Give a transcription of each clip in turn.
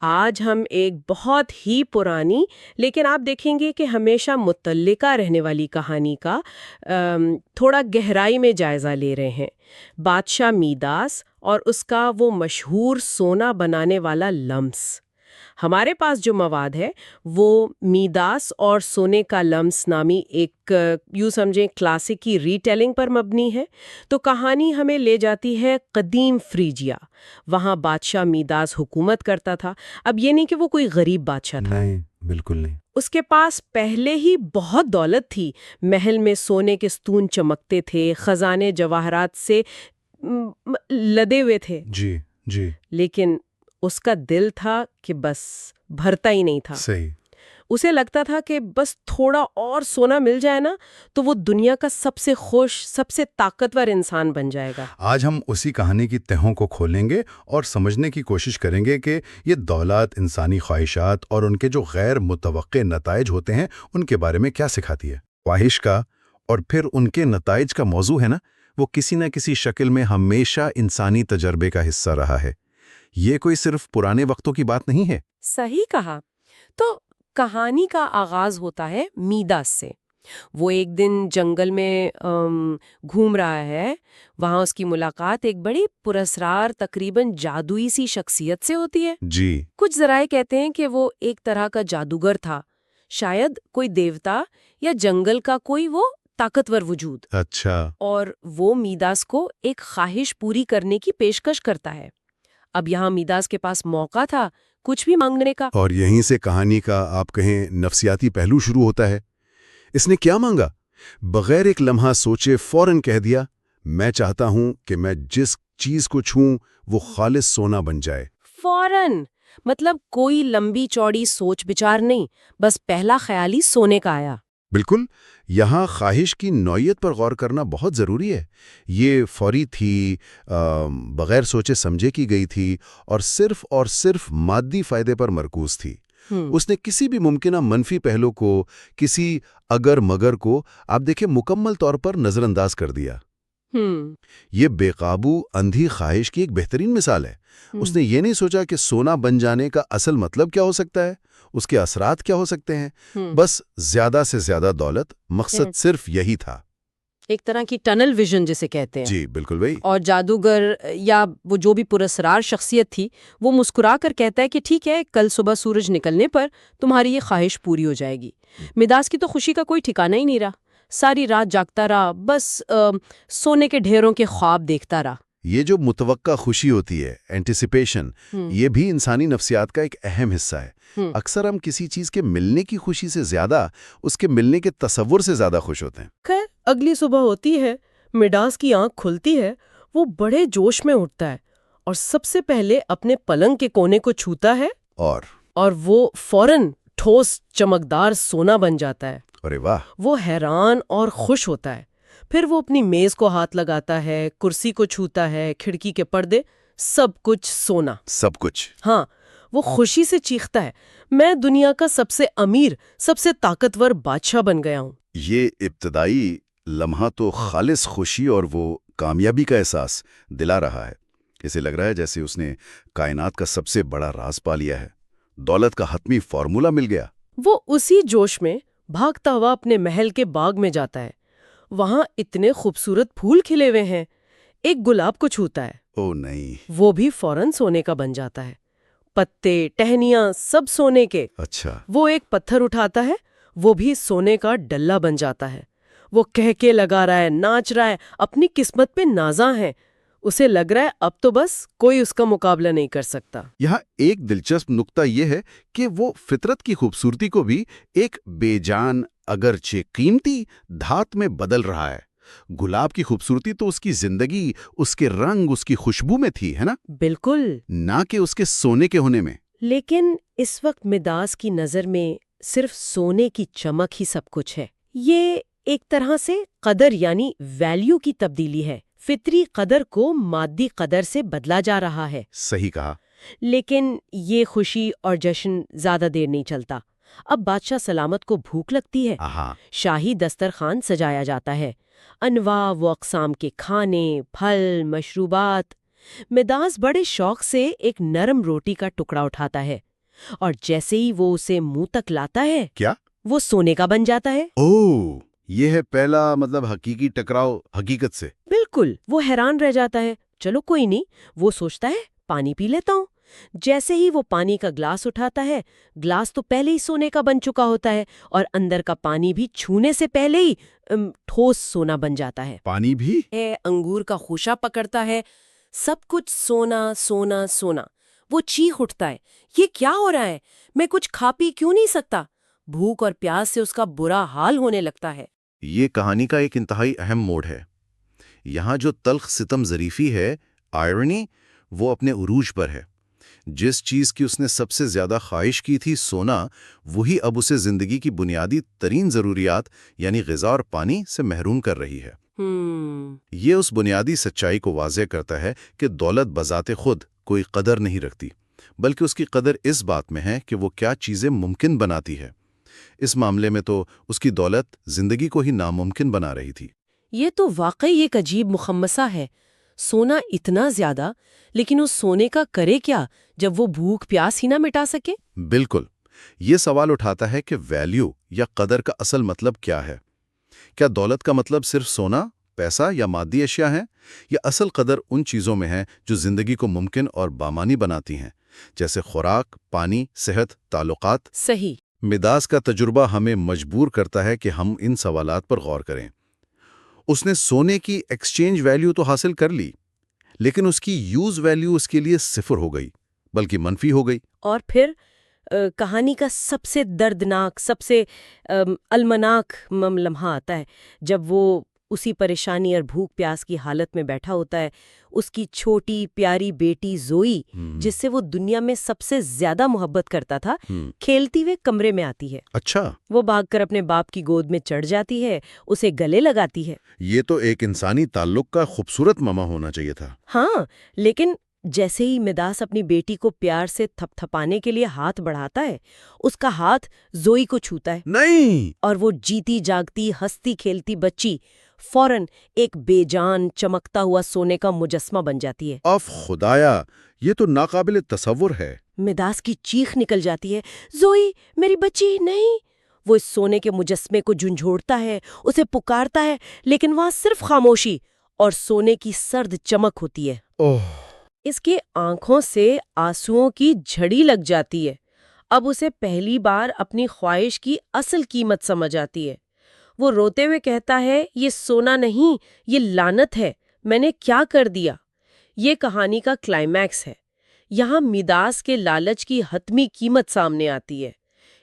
آج ہم ایک بہت ہی پرانی لیکن آپ دیکھیں گے کہ ہمیشہ متعلقہ رہنے والی کہانی کا تھوڑا گہرائی میں جائزہ لے رہے ہیں۔ بادشاہ میداس اور اس کا وہ مشہور سونا بنانے والا لمس۔ ہمارے پاس جو مواد ہے وہ میداس اور سونے کا لمس نامی ایک یوں سمجھیں کلاسک کی ری ٹیلنگ پر مبنی ہے۔ تو کہانی ہمیں لے جاتی ہے قدیم فریجیا۔ وہاں بادشاہ میداس حکومت کرتا تھا۔ اب یہ نہیں کہ وہ کوئی غریب بادشاہ تھا، نہیں، بالکل نہیں۔ اس کے پاس پہلے ہی بہت دولت تھی۔ محل میں سونے کے ستون چمکتے تھے، خزانے جواہرات سے لدے ہوئے تھے۔ جی جی، لیکن اس کا دل تھا کہ بس بھرتا ہی نہیں تھا۔ صحیح۔ اسے لگتا تھا کہ بس تھوڑا اور سونا مل جائے نا تو وہ دنیا کا سب سے خوش، سب سے طاقتور انسان بن جائے گا۔ آج ہم اسی کہانی کی تہوں کو کھولیں گے اور سمجھنے کی کوشش کریں گے کہ یہ دولت، انسانی خواہشات اور ان کے جو غیر متوقع نتائج ہوتے ہیں ان کے بارے میں کیا سکھاتی ہے۔ خواہش کا اور پھر ان کے نتائج کا موضوع ہے نا، وہ کسی نہ کسی شکل میں ہمیشہ انسانی تجربے کا حصہ رہا ہے۔ یہ کوئی صرف پرانے وقتوں کی بات نہیں ہے۔ صحیح کہا۔ تو کہانی کا آغاز ہوتا ہے میداس سے۔ وہ ایک دن جنگل میں گھوم رہا ہے۔ وہاں اس کی ملاقات ایک بڑی پراسرار تقریباً جادوئی سی شخصیت سے ہوتی ہے۔ جی، کچھ ذرائع کہتے ہیں کہ وہ ایک طرح کا جادوگر تھا، شاید کوئی دیوتا یا جنگل کا کوئی وہ طاقتور وجود۔ اچھا۔ اور وہ میداس کو ایک خواہش پوری کرنے کی پیشکش کرتا ہے۔ اب یہاں میداس کے پاس موقع تھا کچھ بھی مانگنے کا۔ اور یہیں سے کہانی کا آپ کہیں نفسیاتی پہلو شروع ہوتا ہے۔ اس نے کیا مانگا؟ بغیر ایک لمحہ سوچے فوراً کہہ دیا، میں چاہتا ہوں کہ میں جس چیز کو چھوں وہ خالص سونا بن جائے۔ فوراً، مطلب کوئی لمبی چوڑی سوچ بچار نہیں، بس پہلا خیال ہی سونے کا آیا۔ بالکل، یہاں خواہش کی نوعیت پر غور کرنا بہت ضروری ہے۔ یہ فوری تھی، بغیر سوچے سمجھے کی گئی تھی اور صرف مادی فائدے پر مرکوز تھی۔ اس نے کسی بھی ممکنہ منفی پہلو کو، کسی اگر مگر کو آپ دیکھیں مکمل طور پر نظر انداز کر دیا۔ یہ بے قابو اندھی خواہش کی ایک بہترین مثال ہے۔ اس نے یہ نہیں سوچا کہ سونا بن جانے کا اصل مطلب کیا ہو سکتا ہے، اس کے اثرات کیا ہو سکتے ہیں۔ بس زیادہ سے زیادہ دولت، مقصد صرف یہی تھا۔ ایک طرح کی ٹنل ویژن جسے کہتے ہیں۔ جی بالکل بھائی۔ اور جادوگر یا وہ جو بھی پراسرار شخصیت تھی وہ مسکرا کر کہتا ہے کہ ٹھیک ہے، کل صبح سورج نکلنے پر تمہاری یہ خواہش پوری ہو جائے گی۔ میداس کی تو خوشی کا کوئی ٹھکانہ ہی نہیں رہا، ساری رات جاگتا رہا، بس سونے کے ڈھیروں کے خواب دیکھتا رہا۔ یہ جو متوقع خوشی ہوتی ہے، اینٹیسپیشن، یہ بھی انسانی نفسیات کا ایک اہم حصہ ہے۔ اکثر ہم کسی چیز کے ملنے کی خوشی سے زیادہ اس کے ملنے کے تصور سے زیادہ خوش ہوتے ہیں۔ خیر، اگلی صبح ہوتی ہے، میداس کی آنکھ کھلتی ہے، وہ بڑے جوش میں اٹھتا ہے اور سب سے پہلے اپنے پلنگ کے کونے کو چھوتا ہے اور وہ فوراً ٹھوس چمکدار سونا بن جاتا ہے۔ ارے واہ! وہ حیران اور خوش ہوتا ہے۔ پھر وہ اپنی میز کو ہاتھ لگاتا ہے، کرسی کو چھوتا ہے، کھڑکی کے پردے، سب کچھ سونا، سب کچھ۔ ہاں، وہ خوشی سے چیختا ہے، میں دنیا کا سب سے امیر، سب سے طاقتور بادشاہ بن گیا ہوں۔ یہ ابتدائی لمحہ تو خالص خوشی اور وہ کامیابی کا احساس دلا رہا ہے۔ اسے لگ رہا ہے جیسے اس نے کائنات کا سب سے بڑا راز پا لیا ہے، دولت کا حتمی فارمولا مل گیا۔ وہ اسی جوش میں بھاگتا ہوا اپنے محل کے باغ میں جاتا ہے۔ وہاں اتنے خوبصورت پھول کھلے ہوئے ہیں، ایک گلاب کو چھوتا ہے، او نہیں! وہ بھی فوراً سونے کا بن جاتا ہے، پتے، ٹہنیاں سب سونے کے۔ اچھا۔ وہ ایک پتھر اٹھاتا ہے، وہ بھی سونے کا ڈلہ بن جاتا ہے۔ وہ کہہ کے لگا رہا ہے، ناچ رہا ہے، اپنی قسمت پہ نازاں ہے۔ اسے لگ رہا ہے اب تو بس کوئی اس کا مقابلہ نہیں کر سکتا۔ یہاں ایک دلچسپ نقطہ یہ ہے کہ وہ فطرت کی خوبصورتی کو بھی ایک بے جان اگرچہ قیمتی دھات میں بدل رہا ہے۔ گلاب کی خوبصورتی تو اس کی زندگی، اس کے رنگ، اس کی خوشبو میں تھی، ہے نا؟ بالکل، نہ کہ اس کے سونے کے ہونے میں۔ لیکن اس وقت میداس کی نظر میں صرف سونے کی چمک ہی سب کچھ ہے۔ یہ ایک طرح سے قدر یعنی ویلیو کی تبدیلی ہے۔ فطری قدر کو مادی قدر سے بدلا جا رہا ہے۔ صحیح کہا۔ لیکن یہ خوشی اور جشن زیادہ دیر نہیں چلتا۔ اب بادشاہ سلامت کو بھوک لگتی ہے۔ شاہی دسترخوان سجایا جاتا ہے، انواع و اقسام کے کھانے، پھل، مشروبات۔ میداس بڑے شوق سے ایک نرم روٹی کا ٹکڑا اٹھاتا ہے، اور جیسے ہی وہ اسے منہ تک لاتا ہے کیا؟ وہ سونے کا بن جاتا ہے۔ اوہ، یہ ہے پہلا حقیقی ٹکراؤ حقیقت سے۔ بالکل، وہ حیران رہ جاتا ہے۔ چلو کوئی نہیں، وہ سوچتا ہے پانی پی لیتا ہوں۔ جیسے ہی وہ پانی کا گلاس اٹھاتا ہے، گلاس تو پہلے ہی سونے کا بن چکا ہوتا ہے اور اندر کا پانی بھی چھونے سے پہلے ہی ٹھوس سونا بن جاتا ہے۔ پانی بھی؟ انگور کا خوشہ پکڑتا ہے، سب کچھ سونا سونا سونا۔ وہ چیخ اٹھتا ہے، یہ کیا ہو رہا ہے؟ میں کچھ کھا پی کیوں نہیں سکتا؟ بھوک اور پیاس سے اس کا برا حال ہونے لگتا ہے۔ یہ کہانی کا ایک انتہائی اہم موڑ ہے۔ یہاں جو تلخ ستم ظریفی ہے، آئرنی، وہ اپنے عروج پر ہے۔ جس چیز کی اس نے سب سے زیادہ خواہش کی تھی، سونا، وہی اب اسے زندگی کی بنیادی ترین ضروریات یعنی غذا اور پانی سے محروم کر رہی ہے۔ یہ اس بنیادی سچائی کو واضح کرتا ہے کہ دولت بذات خود کوئی قدر نہیں رکھتی، بلکہ اس کی قدر اس بات میں ہے کہ وہ کیا چیزیں ممکن بناتی ہے۔ اس معاملے میں تو اس کی دولت زندگی کو ہی ناممکن بنا رہی تھی۔ یہ تو واقعی ایک عجیب مخمصہ ہے، سونا اتنا زیادہ، لیکن اس سونے کا کرے کیا جب وہ بھوک پیاس ہی نہ مٹا سکے؟ بالکل، یہ سوال اٹھاتا ہے کہ ویلیو یا قدر کا اصل مطلب کیا ہے؟ کیا دولت کا مطلب صرف سونا، پیسہ یا مادی اشیاء ہیں؟ یا اصل قدر ان چیزوں میں ہے جو زندگی کو ممکن اور بامانی بناتی ہیں، جیسے خوراک، پانی، صحت، تعلقات؟ صحیح۔ مداس کا تجربہ ہمیں مجبور کرتا ہے کہ ہم ان سوالات پر غور کریں۔ اس نے سونے کی ایکسچینج ویلیو تو حاصل کر لی، لیکن اس کی یوز ویلیو اس کے لیے صفر ہو گئی، بلکہ منفی ہو گئی۔ اور پھر کہانی کا سب سے دردناک، سب سے المناک لمحہ آتا ہے جب وہ اسی پریشانی اور بھوک پیاس کی حالت میں بیٹھا ہوتا ہے۔ اس کی چھوٹی پیاری بیٹی زوئی، جس سے وہ دنیا میں سب سے زیادہ محبت کرتا تھا، کھیلتی ہوئے کمرے میں آتی ہے۔ اچھا، وہ بھاگ کر اپنے باپ کی گود میں چڑھ جاتی ہے، اسے گلے لگاتی ہے۔ یہ تو ایک انسانی تعلق کا خوبصورت مما ہونا چاہیے تھا۔ ہاں، لیکن جیسے ہی مداس اپنی بیٹی کو پیار سے تھپ تھپانے کے لیے ہاتھ بڑھاتا ہے، اس کا ہاتھ زوئی کو چھوتا ہے۔ نہیں! اور وہ جیتی جاگتی ہنستی کھیلتی بچی فوراً ایک بے جان چمکتا ہوا سونے کا مجسمہ بن جاتی ہے۔ اف خدایا، یہ تو ناقابل تصور ہے۔ مداس کی چیخ نکل جاتی ہے، زوئی میری بچی نہیں! وہ اس سونے کے مجسمے کو جھنجھوڑتا ہے، اسے پکارتا ہے، لیکن وہاں صرف خاموشی اور سونے کی سرد چمک ہوتی ہے۔ اوہ! اس کی آنکھوں سے آنسوؤں کی جھڑی لگ جاتی ہے۔ اب اسے پہلی بار اپنی خواہش کی اصل قیمت سمجھ آتی ہے۔ وہ روتے ہوئے کہتا ہے، یہ سونا نہیں، یہ لعنت ہے، میں نے کیا کر دیا؟ یہ کہانی کا کلائمیکس ہے۔ یہاں مداس کے لالچ کی حتمی قیمت سامنے آتی ہے،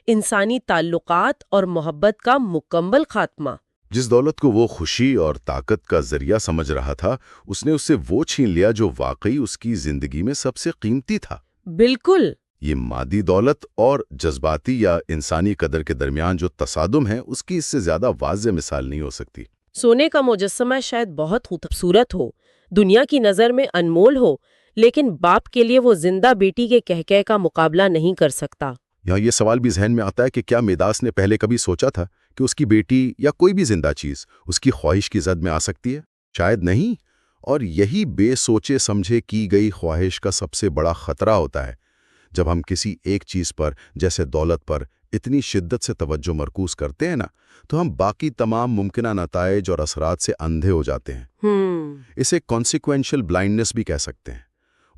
انسانی تعلقات اور محبت کا مکمل خاتمہ۔ جس دولت کو وہ خوشی اور طاقت کا ذریعہ سمجھ رہا تھا، اس نے اس سے وہ چھین لیا جو واقعی اس کی زندگی میں سب سے قیمتی تھا۔ بالکل۔ یہ مادی دولت اور جذباتی یا انسانی قدر کے درمیان جو تصادم ہے، اس کی اس سے زیادہ واضح مثال نہیں ہو سکتی۔ سونے کا مجسمہ شاید بہت خوبصورت ہو، دنیا کی نظر میں انمول ہو، لیکن باپ کے لیے وہ زندہ بیٹی کے کہکہے کا مقابلہ نہیں کر سکتا۔ یہاں یہ سوال بھی ذہن میں آتا ہے کہ کیا مداس نے پہلے کبھی سوچا تھا کہ اس کی بیٹی یا کوئی بھی زندہ چیز اس کی خواہش کی زد میں آ سکتی ہے؟ شاید نہیں، اور یہی بے سوچے سمجھے کی گئی خواہش کا سب سے بڑا خطرہ ہوتا ہے۔ جب ہم کسی ایک چیز پر، جیسے دولت پر، اتنی شدت سے توجہ مرکوز کرتے ہیں نا، تو ہم باقی تمام ممکنہ نتائج اور اثرات سے اندھے ہو جاتے ہیں۔ اسے کانسیکوینشل بلائنڈنس بھی کہہ سکتے ہیں۔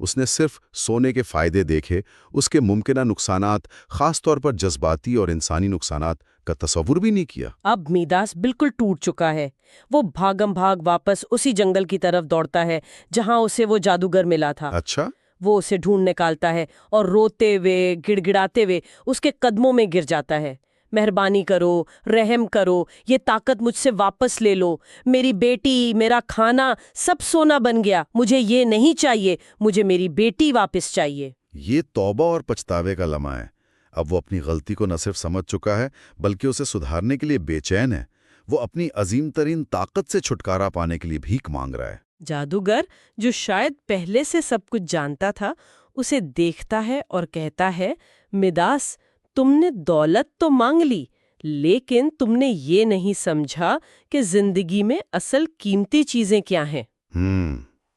اس نے صرف سونے کے فائدے دیکھے، اس کے ممکنہ نقصانات، خاص طور پر جذباتی اور انسانی نقصانات کا تصور بھی نہیں کیا۔ اب مداس بالکل ٹوٹ چکا ہے۔ وہ بھاگم بھاگ واپس اسی جنگل کی طرف دوڑتا ہے جہاں اسے وہ جادوگر ملا تھا۔ اچھا؟ وہ اسے ڈھونڈ نکالتا ہے اور روتے ہوئے، گڑ گڑاتے ہوئے اس کے قدموں میں گر جاتا ہے۔ مہربانی کرو، رحم کرو، یہ طاقت مجھ سے واپس لے لو، میری بیٹی، میرا کھانا، سب سونا بن گیا، مجھے یہ نہیں چاہیے، مجھے میری بیٹی واپس چاہیے۔ یہ توبہ اور پچھتاوے کا لمحہ ہے۔ اب وہ اپنی غلطی کو نہ صرف سمجھ چکا ہے، بلکہ اسے سدھارنے کے لیے بے چین ہے۔ وہ اپنی عظیم ترین طاقت سے چھٹکارا پانے کے لیے بھیک مانگ رہا ہے۔ جادوگر، جو شاید پہلے سے سب کچھ جانتا تھا، اسے دیکھتا ہے اور کہتا ہے، مداس، تم نے دولت تو مانگ لی، لیکن تم نے یہ نہیں سمجھا کہ زندگی میں اصل قیمتی چیزیں کیا ہیں۔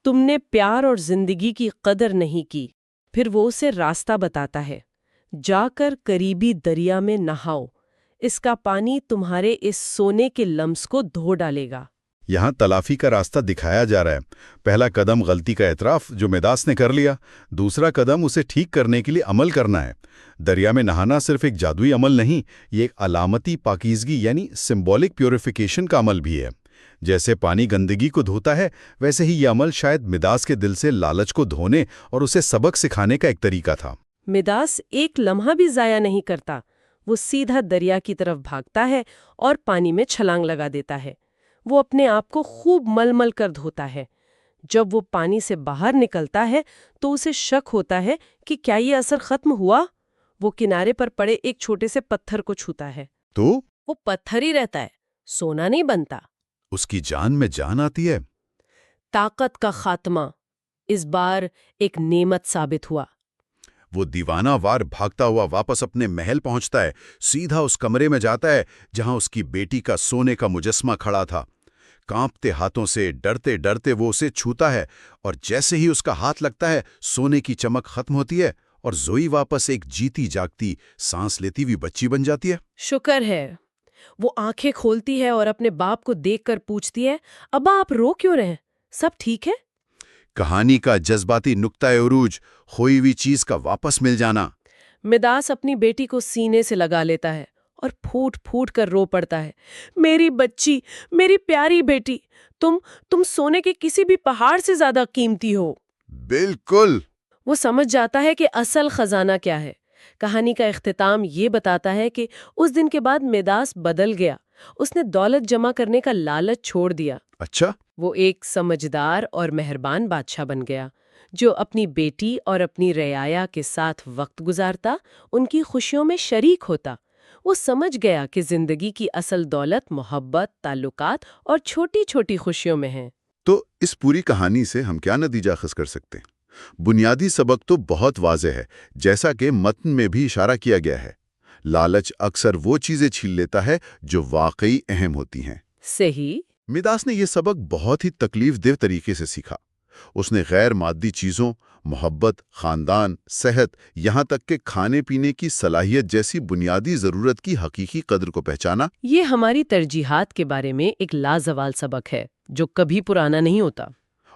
تم نے پیار اور زندگی کی قدر نہیں کی۔ پھر وہ اسے راستہ بتاتا ہے، جا کر قریبی دریا میں نہاؤ، اس کا پانی تمہارے اس سونے کے لمس کو دھو ڈالے گا۔ یہاں تلافی کا راستہ دکھایا جا رہا ہے۔ پہلا قدم غلطی کا اعتراف جو مداس نے کر لیا، دوسرا قدم اسے ٹھیک کرنے کے لیے عمل کرنا ہے۔ دریا میں نہانا صرف ایک جادوئی عمل نہیں، یہ ایک علامتی پاکیزگی یعنی سمبولک پیوریفیکیشن کا عمل بھی ہے۔ جیسے پانی گندگی کو دھوتا ہے، ویسے ہی یہ عمل شاید مداس کے دل سے لالچ کو دھونے اور اسے سبق سکھانے کا ایک طریقہ تھا۔ مداس ایک لمحہ بھی ضائع نہیں کرتا، وہ سیدھا دریا کی طرف بھاگتا ہے اور پانی میں چھلانگ لگا دیتا ہے۔ وہ اپنے آپ کو خوب مل مل کر دھوتا ہے۔ جب وہ پانی سے باہر نکلتا ہے تو اسے شک ہوتا ہے کہ کیا یہ اثر ختم ہوا؟ وہ کنارے پر پڑے ایک چھوٹے سے پتھر کو چھوتا ہے تو وہ پتھر ہی رہتا ہے، سونا نہیں بنتا۔ اس کی جان میں جان آتی ہے۔ طاقت کا خاتمہ اس بار ایک نعمت ثابت ہوا۔ وہ دیوانہ وار بھاگتا ہوا واپس اپنے محل پہنچتا ہے، سیدھا اس کمرے میں جاتا ہے جہاں اس کی بیٹی کا سونے کا مجسمہ کھڑا تھا۔ کانپتے ہاتھوں سے ڈرتے ڈرتے وہ اسے چھوتا ہے، اور جیسے ہی اس کا ہاتھ لگتا ہے سونے کی چمک ختم ہوتی ہے اور زوئی واپس ایک جیتی جاگتی سانس لیتی ہوئی بچی بن جاتی ہے۔ شکر ہے۔ وہ آنکھیں کھولتی ہے اور اپنے باپ کو دیکھ کر پوچھتی ہے، ابا آپ رو کیوں رہے ہیں؟ سب ٹھیک ہے؟ کہانی کا جذباتی نقطۂ عروج، کھوئی ہوئی چیز کا واپس مل جانا۔ مداس اپنی بیٹی کو سینے سے لگا لیتا ہے اور پھوٹ پھوٹ کر رو پڑتا ہے، میری بچی، میری پیاری بیٹی، تم سونے کے کسی بھی پہاڑ سے زیادہ قیمتی ہو۔ بالکل۔ وہ سمجھ جاتا ہے کہ اصل خزانہ کیا ہے۔ کہانی کا اختتام یہ بتاتا ہے کہ اس دن کے بعد مداس بدل گیا۔ اس نے دولت جمع کرنے کا لالچ چھوڑ دیا۔ اچھا۔ وہ ایک سمجھدار اور مہربان بادشاہ بن گیا، جو اپنی بیٹی اور اپنی رعایا کے ساتھ وقت گزارتا، ان کی خوشیوں میں شریک ہوتا۔ وہ سمجھ گیا کہ زندگی کی اصل دولت محبت، تعلقات اور چھوٹی چھوٹی خوشیوں میں ہے۔ تو اس پوری کہانی سے ہم کیا نتیجہ اخذ کر سکتے ہیں؟ بنیادی سبق تو بہت واضح ہے، جیسا کہ متن میں بھی اشارہ کیا گیا ہے۔ لالچ اکثر وہ چیزیں چھین لیتا ہے جو واقعی اہم ہوتی ہیں۔ صحیح۔ مداس نے یہ سبق بہت ہی تکلیف دہ طریقے سے سیکھا۔ اس نے غیر مادی چیزوں، محبت، خاندان، صحت، یہاں تک کہ کھانے پینے کی صلاحیت جیسی بنیادی ضرورت کی حقیقی قدر کو پہچانا۔ یہ ہماری ترجیحات کے بارے میں ایک لازوال سبق ہے جو کبھی پرانا نہیں ہوتا۔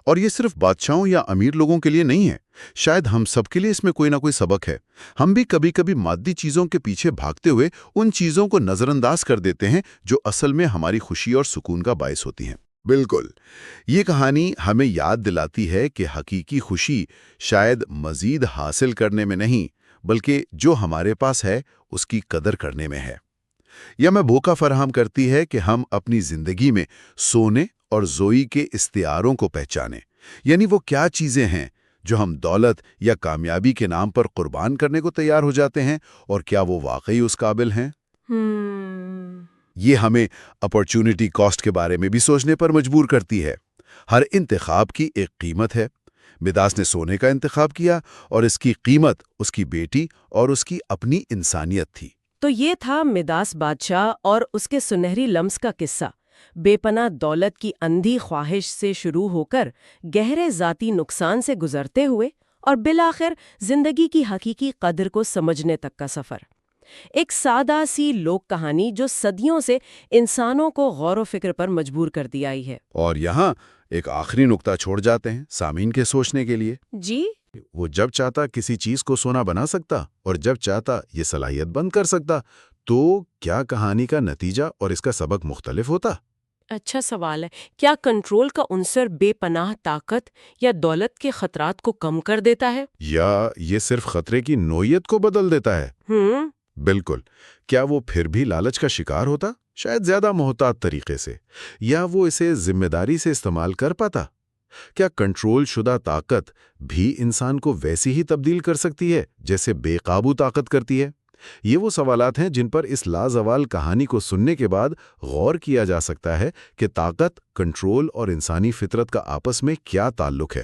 اور یہ صرف بادشاہوں یا امیر لوگوں کے لیے نہیں ہے، شاید ہم سب کے لیے اس میں کوئی نہ کوئی سبق ہے۔ ہم بھی کبھی کبھی مادی چیزوں کے پیچھے بھاگتے ہوئے ان چیزوں کو نظر انداز کر دیتے ہیں جو اصل میں ہماری خوشی اور سکون کا باعث ہوتی ہیں۔ بالکل، یہ کہانی ہمیں یاد دلاتی ہے کہ حقیقی خوشی شاید مزید حاصل کرنے میں نہیں، بلکہ جو ہمارے پاس ہے اس کی قدر کرنے میں ہے۔ یہ ہمیں موقع فراہم کرتی ہے کہ ہم اپنی زندگی میں سونے اور زوئی کے استعاروں کو پہچانیں، یعنی وہ کیا چیزیں ہیں جو ہم دولت یا کامیابی کے نام پر قربان کرنے کو تیار ہو جاتے ہیں، اور کیا وہ واقعی اس قابل ہیں۔ یہ ہمیں اپارچونٹی کاسٹ کے بارے میں بھی سوچنے پر مجبور کرتی ہے۔ ہر انتخاب کی ایک قیمت ہے۔ مداس نے سونے کا انتخاب کیا اور اس کی قیمت اس کی بیٹی اور اس کی اپنی انسانیت تھی۔ تو یہ تھا مداس بادشاہ اور اس کے سنہری لمس کا قصہ، بے پناہ دولت کی اندھی خواہش سے شروع ہو کر گہرے ذاتی نقصان سے گزرتے ہوئے اور بالآخر زندگی کی حقیقی قدر کو سمجھنے تک کا سفر۔ ایک سادہ سی لوک کہانی جو صدیوں سے انسانوں کو غور و فکر پر مجبور کر دی آئی ہے۔ اور یہاں ایک آخری نقطہ چھوڑ جاتے ہیں سامعین کے سوچنے کے لیے۔ جی؟ وہ جب چاہتا کسی چیز کو سونا بنا سکتا اور جب چاہتا یہ صلاحیت بند کر سکتا، تو کیا کہانی کا نتیجہ اور اس کا سبق مختلف ہوتا؟ اچھا سوال ہے۔ کیا کنٹرول کا عنصر بے پناہ طاقت یا دولت کے خطرات کو کم کر دیتا ہے؟ یا یہ صرف خطرے کی نوعیت کو بدل دیتا ہے؟ بالکل۔ کیا وہ پھر بھی لالچ کا شکار ہوتا؟ شاید زیادہ محتاط طریقے سے، یا وہ اسے ذمہ داری سے استعمال کر پاتا؟ کیا کنٹرول شدہ طاقت بھی انسان کو ویسی ہی تبدیل کر سکتی ہے جیسے بے قابو طاقت کرتی ہے؟ یہ وہ سوالات ہیں جن پر اس لازوال کہانی کو سننے کے بعد غور کیا جا سکتا ہے کہ طاقت، کنٹرول اور انسانی فطرت کا آپس میں کیا تعلق ہے۔